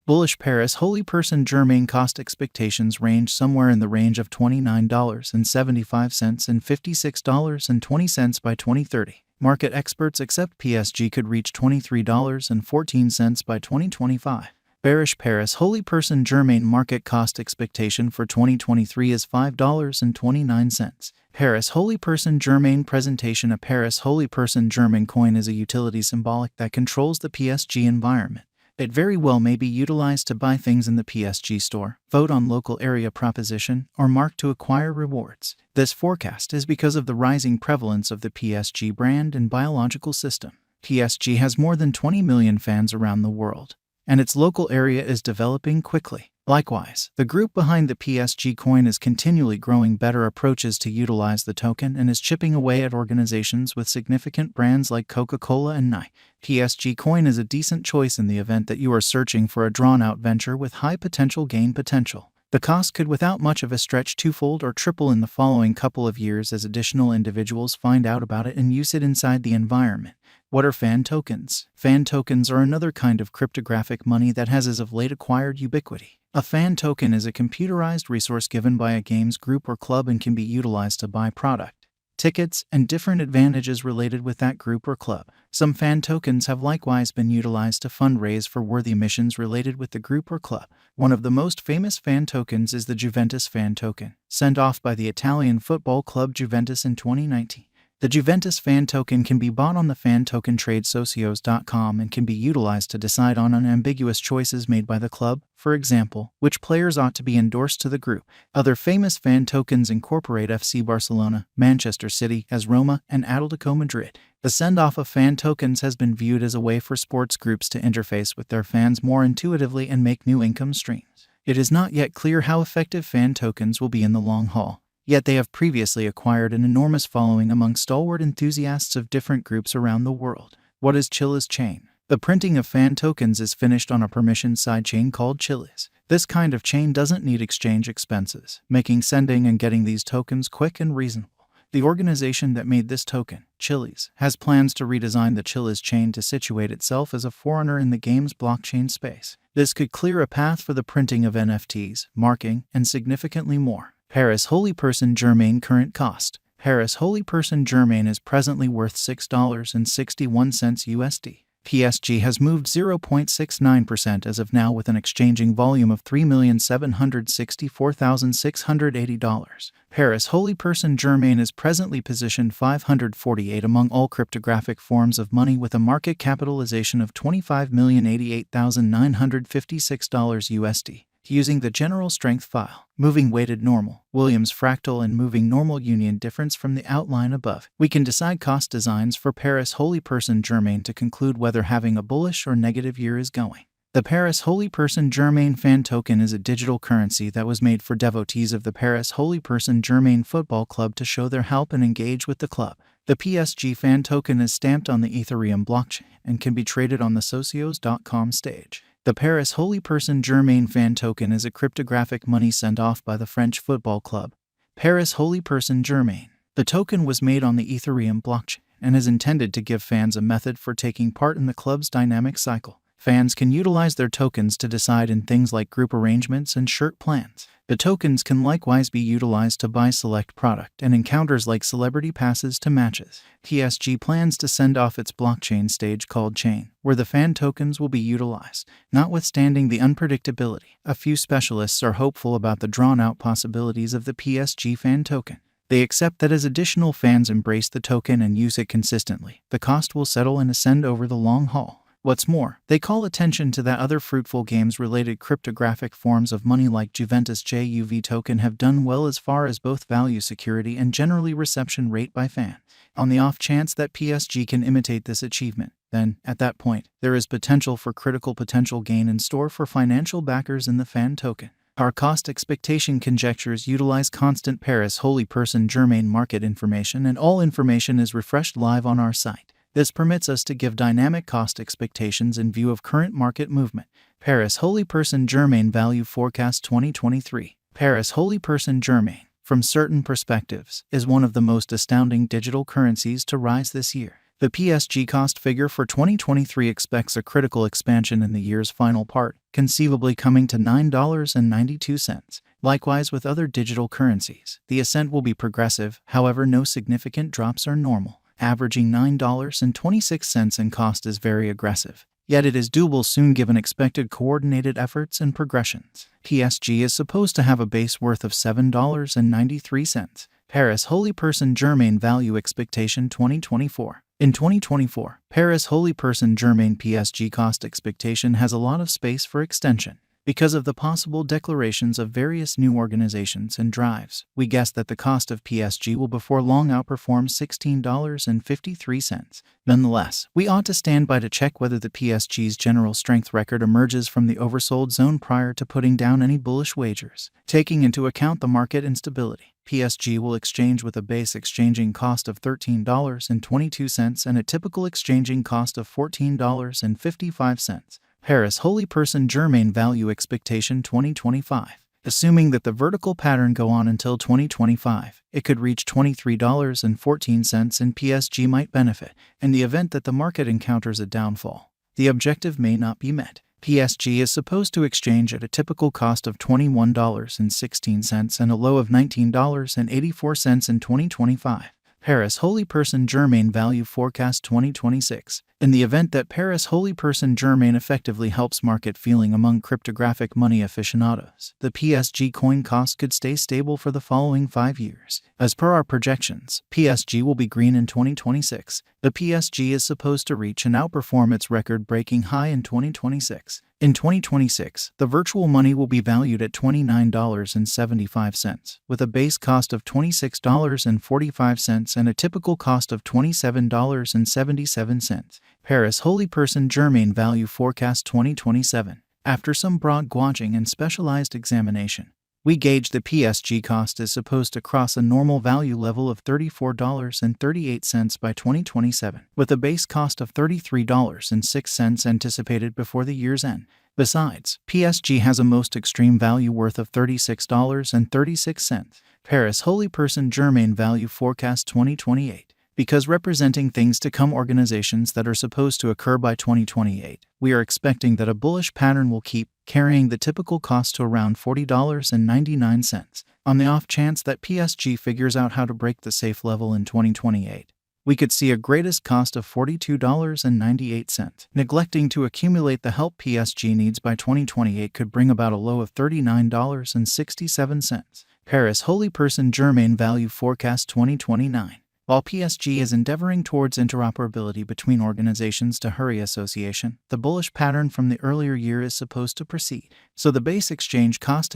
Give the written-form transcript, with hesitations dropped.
Bullish Paris Holy Person Germain cost expectations range somewhere in the range of $29.75 and $56.20 by 2030. Market experts accept PSG could reach $23.14 by 2025. Bearish Paris Holy Person Germain market cost expectation for 2023 is $5.29. Paris Holy Person Germain presentation. A Paris Holy Person Germain coin is a utility symbolic that controls the PSG environment. It very well may be utilized to buy things in the PSG store, vote on local area proposition, or mark to acquire rewards. This forecast is because of the rising prevalence of the PSG brand and biological system. PSG has more than 20 million fans around the world, and its local area is developing quickly. Likewise, the group behind the PSG coin is continually growing better approaches to utilize the token and is chipping away at organizations with significant brands like Coca-Cola and Nike. PSG coin is a decent choice in the event that you are searching for a drawn-out venture with high potential gain potential. The cost could without much of a stretch twofold or triple in the following couple of years as additional individuals find out about it and use it inside the environment. What are fan tokens? Fan tokens are another kind of cryptographic money that has as of late acquired ubiquity. A fan token is a computerized resource given by a games group or club and can be utilized to buy product, tickets, and different advantages related with that group or club. Some fan tokens have likewise been utilized to fundraise for worthy missions related with the group or club. One of the most famous fan tokens is the Juventus fan token, sent off by the Italian football club Juventus in 2019. The Juventus fan token can be bought on the fan token trade socios.com and can be utilized to decide on unambiguous choices made by the club, for example, which players ought to be endorsed to the group. Other famous fan tokens incorporate FC Barcelona, Manchester City, AS Roma, and Atletico Madrid. The send-off of fan tokens has been viewed as a way for sports groups to interface with their fans more intuitively and make new income streams. It is not yet clear how effective fan tokens will be in the long haul. Yet they have previously acquired an enormous following among stalwart enthusiasts of different groups around the world. What is chiliz chain? The printing of fan tokens is finished on a permissioned sidechain called chiliz. This kind of chain doesn't need exchange expenses, making sending and getting these tokens quick and reasonable. The organization that made this token, Chiliz, has plans to redesign the chiliz chain to situate itself as a forerunner in the game's blockchain space. This could clear a path for the printing of NFTs, marking, and significantly more. Paris Holy Person Germain current cost. Paris Holy Person Germain is presently worth $6.61 USD. PSG has moved 0.69% as of now with an exchanging volume of $3,764,680. Paris Holy Person Germain is presently positioned 548 among all cryptographic forms of money with a market capitalization of $25,088,956 USD. Using the general strength file, moving weighted normal, Williams fractal and moving normal union difference from the outline above, we can decide cost designs for Paris Holy Person Germain to conclude whether having a bullish or negative year is going. The Paris Holy Person Germain fan token is a digital currency that was made for devotees of the Paris Holy Person Germain Football Club to show their help and engage with the club. The PSG fan token is stamped on the Ethereum blockchain and can be traded on the socios.com stage. The Paris Holy Person Germain fan token is a cryptographic money sent off by the French football club, Paris Holy Person Germain. The token was made on the Ethereum blockchain and is intended to give fans a method for taking part in the club's dynamic cycle. Fans can utilize their tokens to decide in things like group arrangements and shirt plans. The tokens can likewise be utilized to buy select product and encounters like celebrity passes to matches. PSG plans to send off its blockchain stage called Chain, where the fan tokens will be utilized. Notwithstanding the unpredictability, a few specialists are hopeful about the drawn-out possibilities of the PSG fan token. They accept that as additional fans embrace the token and use it consistently, the cost will settle and ascend over the long haul. What's more, they call attention to that other fruitful games-related cryptographic forms of money like Juventus JUV token have done well as far as both value security and generally reception rate by fans. On the off chance that PSG can imitate this achievement, then, at that point, there is potential for critical potential gain in store for financial backers in the fan token. Our cost expectation conjectures utilize constant Paris Holy Person Germain market information, and all information is refreshed live on our site. This permits us to give dynamic cost expectations in view of current market movement. Paris Holy Person Germain Value Forecast 2023. Paris Holy Person Germain, from certain perspectives, is one of the most astounding digital currencies to rise this year. The PSG cost figure for 2023 expects a critical expansion in the year's final part, conceivably coming to $9.92. Likewise with other digital currencies, the ascent will be progressive, however no significant drops are normal. Averaging $9.26 in cost is very aggressive. Yet it is doable soon given expected coordinated efforts and progressions. PSG is supposed to have a base worth of $7.93. Paris Holy Person Germain Value Expectation 2024. In 2024, Paris Holy Person Germain PSG cost expectation has a lot of space for extension. Because of the possible declarations of various new organizations and drives, we guess that the cost of PSG will before long outperform $16.53. Nonetheless, we ought to stand by to check whether the PSG's general strength record emerges from the oversold zone prior to putting down any bullish wagers. Taking into account the market instability, PSG will exchange with a base exchanging cost of $13.22 and a typical exchanging cost of $14.55. Paris Holy Person Germain Value Expectation 2025. Assuming that the vertical pattern go on until 2025, it could reach $23.14 and PSG might benefit in the event that the market encounters a downfall. The objective may not be met. PSG is supposed to exchange at a typical cost of $21.16 and a low of $19.84 in 2025. Paris Holy Person Germain Value Forecast 2026. In the event that Paris Holy Person Germain effectively helps market feeling among cryptographic money aficionados, the PSG coin cost could stay stable for the following 5 years. As per our projections, PSG will be green in 2026. The PSG is supposed to reach and outperform its record-breaking high in 2026. In 2026, the virtual money will be valued at $29.75, with a base cost of $26.45 and a typical cost of $27.77. Paris Holy Person Germain Value Forecast 2027. After some broad gauging and specialized examination, we gauge the PSG cost is supposed to cross a normal value level of $34.38 by 2027, with a base cost of $33.06 anticipated before the year's end. Besides, PSG has a most extreme value worth of $36.36. Paris Holy Person Germain Value Forecast 2028. Because representing things to come organizations that are supposed to occur by 2028, we are expecting that a bullish pattern will keep carrying the typical cost to around $40.99. On the off chance that PSG figures out how to break the safe level in 2028, we could see a greatest cost of $42.98. Neglecting to accumulate the help PSG needs by 2028 could bring about a low of $39.67. Paris Holy Person Germain Value Forecast 2029. While PSG is endeavoring towards interoperability between organizations to hurry association, the bullish pattern from the earlier year is supposed to proceed, so the base exchange cost has